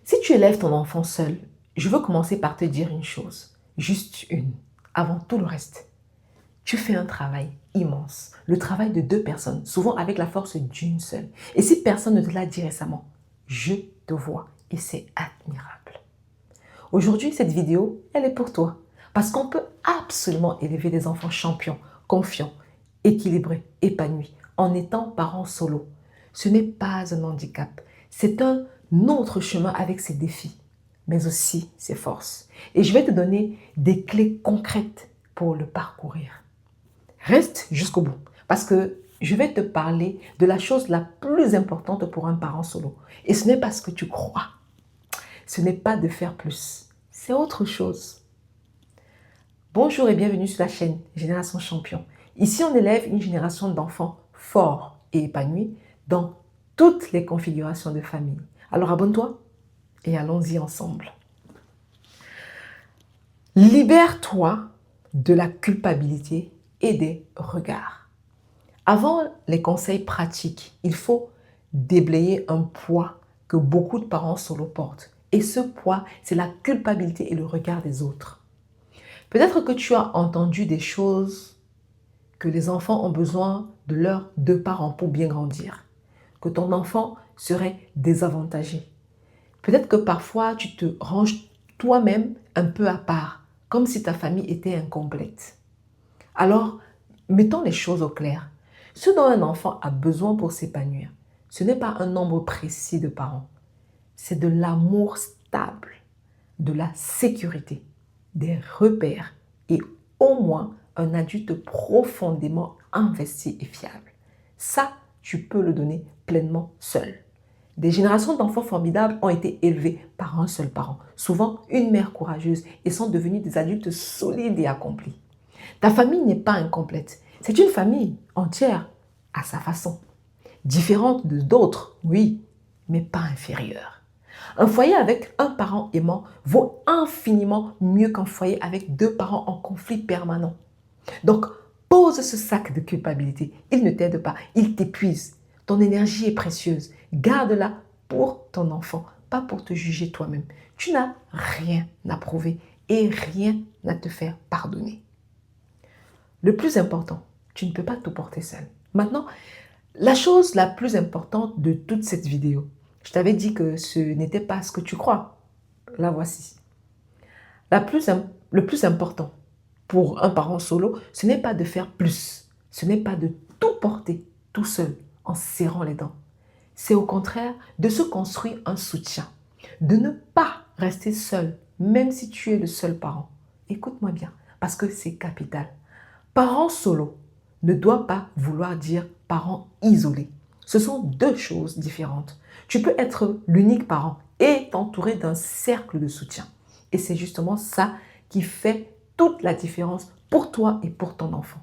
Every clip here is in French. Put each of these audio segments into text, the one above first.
Si tu élèves ton enfant seul, je veux commencer par te dire une chose, juste une, avant tout le reste. Tu fais un travail immense, le travail de deux personnes, souvent avec la force d'une seule. Et si personne ne te l'a dit récemment, je te vois et c'est admirable. Aujourd'hui, cette vidéo, elle est pour toi. Parce qu'on peut absolument élever des enfants champions, confiants, équilibrés, épanouis, en étant parents solo. Ce n'est pas un handicap, c'est un autre chemin avec ses défis, mais aussi ses forces. Et je vais te donner des clés concrètes pour le parcourir. Reste jusqu'au bout, parce que je vais te parler de la chose la plus importante pour un parent solo. Et ce n'est pas ce que tu crois. Ce n'est pas de faire plus, c'est autre chose. Bonjour et bienvenue sur la chaîne Génération Champion. Ici, on élève une génération d'enfants forts et épanouis dans toutes les configurations de famille. Alors abonne-toi et allons-y ensemble. Libère-toi de la culpabilité et des regards. Avant les conseils pratiques, il faut déblayer un poids que beaucoup de parents solo portent. Et ce poids, c'est la culpabilité et le regard des autres. Peut-être que tu as entendu des choses que les enfants ont besoin de leurs deux parents pour bien grandir, que ton enfant serait désavantagé. Peut-être que parfois tu te ranges toi-même un peu à part, comme si ta famille était incomplète. Alors, mettons les choses au clair. Ce dont un enfant a besoin pour s'épanouir, ce n'est pas un nombre précis de parents, c'est de l'amour stable, de la sécurité, des repères et au moins un adulte profondément investi et fiable. Ça, tu peux le donner pleinement seul. Des générations d'enfants formidables ont été élevés par un seul parent, souvent une mère courageuse, et sont devenus des adultes solides et accomplis. Ta famille n'est pas incomplète, c'est une famille entière à sa façon. Différente de d'autres, oui, mais pas inférieure. Un foyer avec un parent aimant vaut infiniment mieux qu'un foyer avec deux parents en conflit permanent. Donc, pose ce sac de culpabilité. Il ne t'aide pas, il t'épuise. Ton énergie est précieuse. Garde-la pour ton enfant, pas pour te juger toi-même. Tu n'as rien à prouver et rien à te faire pardonner. Le plus important, tu ne peux pas tout porter seul. Maintenant, la chose la plus importante de toute cette vidéo, je t'avais dit que ce n'était pas ce que tu crois. La voici. Le plus important pour un parent solo, ce n'est pas de faire plus. Ce n'est pas de tout porter tout seul en serrant les dents. C'est au contraire de se construire un soutien. De ne pas rester seul, même si tu es le seul parent. Écoute-moi bien, parce que c'est capital. Parent solo ne doit pas vouloir dire parent isolé. Ce sont deux choses différentes. Tu peux être l'unique parent et t'entourer d'un cercle de soutien. Et c'est justement ça qui fait toute la différence pour toi et pour ton enfant.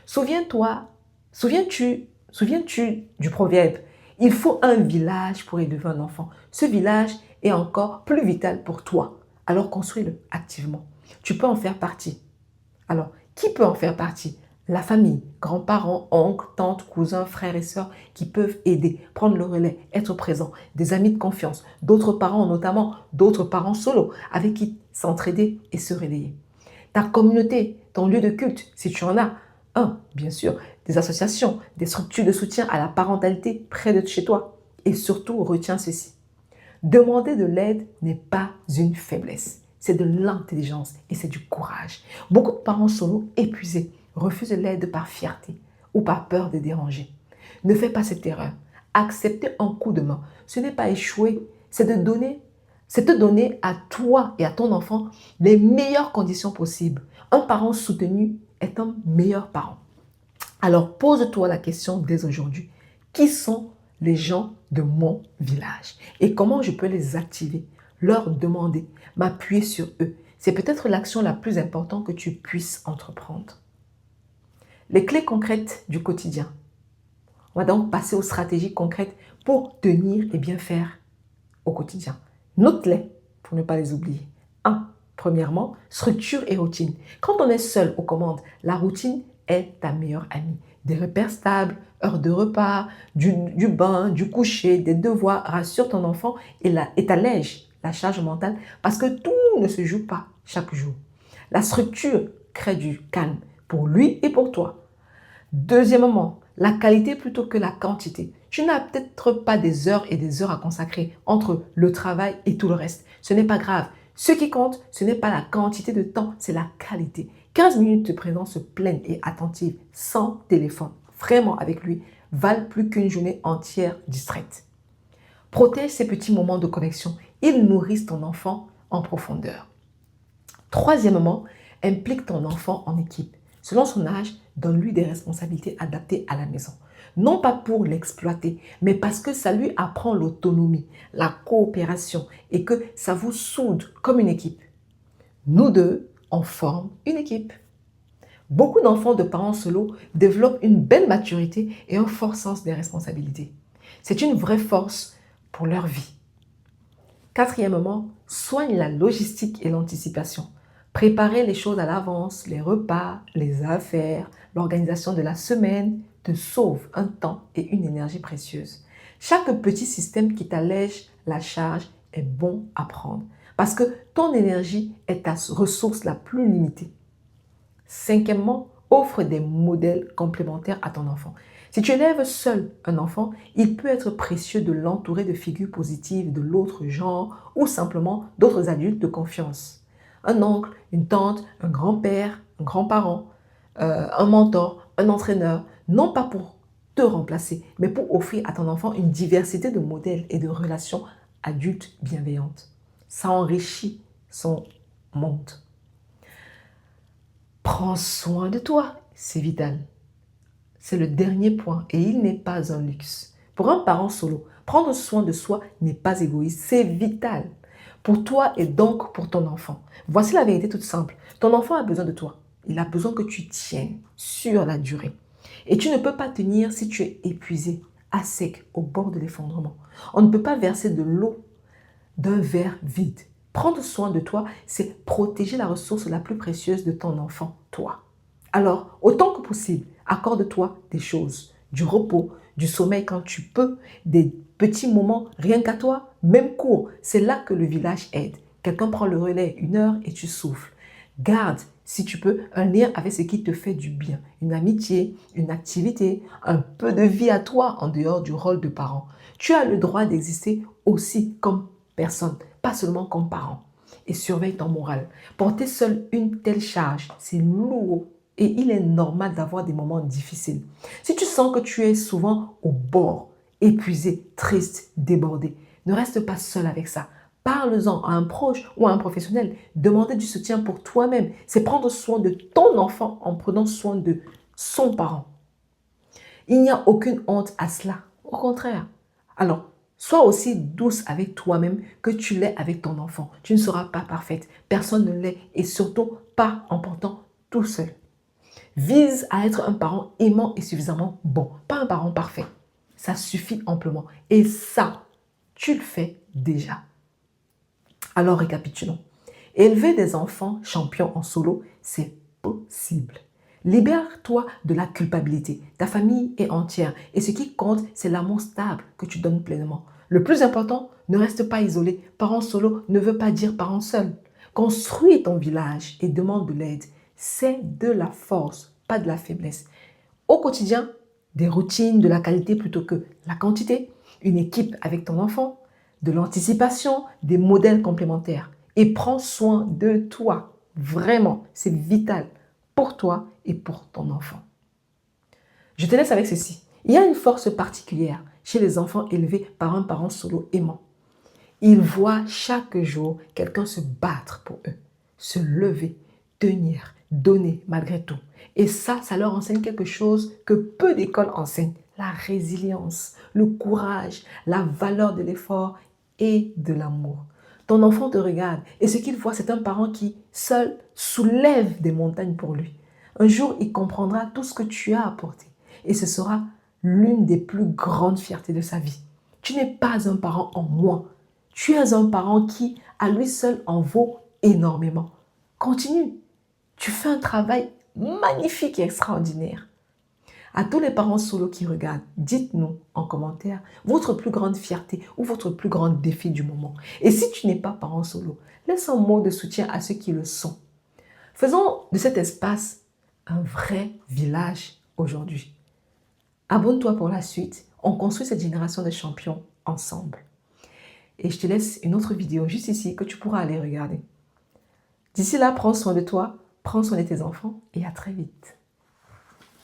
Souviens-tu du proverbe, il faut un village pour élever un enfant. Ce village est encore plus vital pour toi. Alors construis-le activement. Tu peux en faire partie. Alors, qui peut en faire partie? La famille, grands-parents, oncles, tantes, cousins, frères et sœurs qui peuvent aider, prendre le relais, être présents, des amis de confiance, d'autres parents, notamment d'autres parents solos avec qui s'entraider et se relayer. Ta communauté, ton lieu de culte, si tu en as un, bien sûr, des associations, des structures de soutien à la parentalité près de chez toi. Et surtout, retiens ceci. Demander de l'aide n'est pas une faiblesse. C'est de l'intelligence et c'est du courage. Beaucoup de parents solos épuisés refusent l'aide par fierté ou par peur de déranger. Ne fais pas cette erreur. Accepter un coup de main, ce n'est pas échouer, c'est te donner à toi et à ton enfant les meilleures conditions possibles. Un parent soutenu est un meilleur parent. Alors pose-toi la question dès aujourd'hui. Qui sont les gens de mon village et comment je peux les activer, leur demander, m'appuyer sur eux. C'est peut-être l'action la plus importante que tu puisses entreprendre. Les clés concrètes du quotidien. On va donc passer aux stratégies concrètes pour tenir et bien faire au quotidien. Note-les pour ne pas les oublier. 1. Premièrement, structure et routine. Quand on est seul aux commandes, la routine est ta meilleure amie. Des repères stables, heures de repas, du bain, du coucher, des devoirs rassurent ton enfant et t'allègent la charge mentale parce que tout ne se joue pas chaque jour. La structure crée du calme pour lui et pour toi. Deuxièmement, la qualité plutôt que la quantité. Tu n'as peut-être pas des heures et des heures à consacrer entre le travail et tout le reste. Ce n'est pas grave. Ce qui compte, ce n'est pas la quantité de temps, c'est la qualité. 15 minutes de présence pleine et attentive, sans téléphone, vraiment avec lui, valent plus qu'une journée entière distraite. Protège ces petits moments de connexion. Ils nourrissent ton enfant en profondeur. Troisièmement, implique ton enfant en équipe. Selon son âge, donne-lui des responsabilités adaptées à la maison. Non pas pour l'exploiter, mais parce que ça lui apprend l'autonomie, la coopération et que ça vous soude comme une équipe. Nous deux, on forme une équipe. Beaucoup d'enfants de parents solo développent une belle maturité et un fort sens des responsabilités. C'est une vraie force pour leur vie. Quatrièmement, soigne la logistique et l'anticipation. Préparer les choses à l'avance, les repas, les affaires, l'organisation de la semaine te sauve un temps et une énergie précieuse. Chaque petit système qui t'allège la charge est bon à prendre parce que ton énergie est ta ressource la plus limitée. Cinquièmement, offre des modèles complémentaires à ton enfant. Si tu élèves seul un enfant, il peut être précieux de l'entourer de figures positives de l'autre genre ou simplement d'autres adultes de confiance. Un oncle, une tante, un grand-père, un grand-parent, un mentor, un entraîneur, non pas pour te remplacer, mais pour offrir à ton enfant une diversité de modèles et de relations adultes bienveillantes. Ça enrichit son monde. Prends soin de toi, c'est vital. C'est le dernier point et il n'est pas un luxe. Pour un parent solo, prendre soin de soi n'est pas égoïste, c'est vital. Pour toi et donc pour ton enfant. Voici la vérité toute simple. Ton enfant a besoin de toi. Il a besoin que tu tiennes sur la durée. Et tu ne peux pas tenir si tu es épuisé, à sec, au bord de l'effondrement. On ne peut pas verser de l'eau d'un verre vide. Prendre soin de toi, c'est protéger la ressource la plus précieuse de ton enfant, toi. Alors, autant que possible, accorde-toi des choses, du repos, du sommeil quand tu peux, des petits moments rien qu'à toi, même court. C'est là que le village aide. Quelqu'un prend le relais 1 heure et tu souffles. Garde, si tu peux, un lien avec ce qui te fait du bien. Une amitié, une activité, un peu de vie à toi en dehors du rôle de parent. Tu as le droit d'exister aussi comme personne, pas seulement comme parent. Et surveille ton moral. Porter seul une telle charge, c'est lourd. Et il est normal d'avoir des moments difficiles. Si tu sens que tu es souvent au bord, épuisé, triste, débordé, ne reste pas seul avec ça. Parle-en à un proche ou à un professionnel. Demandez du soutien pour toi-même. C'est prendre soin de ton enfant en prenant soin de son parent. Il n'y a aucune honte à cela. Au contraire. Alors, sois aussi douce avec toi-même que tu l'es avec ton enfant. Tu ne seras pas parfaite. Personne ne l'est et surtout pas en portant tout seul. Vise à être un parent aimant et suffisamment bon, pas un parent parfait. Ça suffit amplement. Et ça, tu le fais déjà. Alors récapitulons. Élever des enfants champions en solo, c'est possible. Libère-toi de la culpabilité. Ta famille est entière et ce qui compte, c'est l'amour stable que tu donnes pleinement. Le plus important, ne reste pas isolé. Parent solo ne veut pas dire parent seul. Construis ton village et demande de l'aide. C'est de la force, pas de la faiblesse. Au quotidien, des routines de la qualité plutôt que la quantité, une équipe avec ton enfant, de l'anticipation, des modèles complémentaires. Et prends soin de toi. Vraiment, c'est vital pour toi et pour ton enfant. Je te laisse avec ceci. Il y a une force particulière chez les enfants élevés par un parent solo aimant. Ils voient chaque jour quelqu'un se battre pour eux, se lever, tenir, donner malgré tout. Et ça leur enseigne quelque chose que peu d'écoles enseignent. La résilience, le courage, la valeur de l'effort et de l'amour. Ton enfant te regarde et ce qu'il voit, c'est un parent qui, seul, soulève des montagnes pour lui. Un jour, il comprendra tout ce que tu as apporté et ce sera l'une des plus grandes fiertés de sa vie. Tu n'es pas un parent en moins. Tu es un parent qui, à lui seul, en vaut énormément. Continue. Tu fais un travail magnifique et extraordinaire. À tous les parents solo qui regardent, dites-nous en commentaire votre plus grande fierté ou votre plus grand défi du moment. Et si tu n'es pas parent solo, laisse un mot de soutien à ceux qui le sont. Faisons de cet espace un vrai village aujourd'hui. Abonne-toi pour la suite. On construit cette génération de champions ensemble. Et je te laisse une autre vidéo juste ici que tu pourras aller regarder. D'ici là, prends soin de toi, prends soin de tes enfants et à très vite.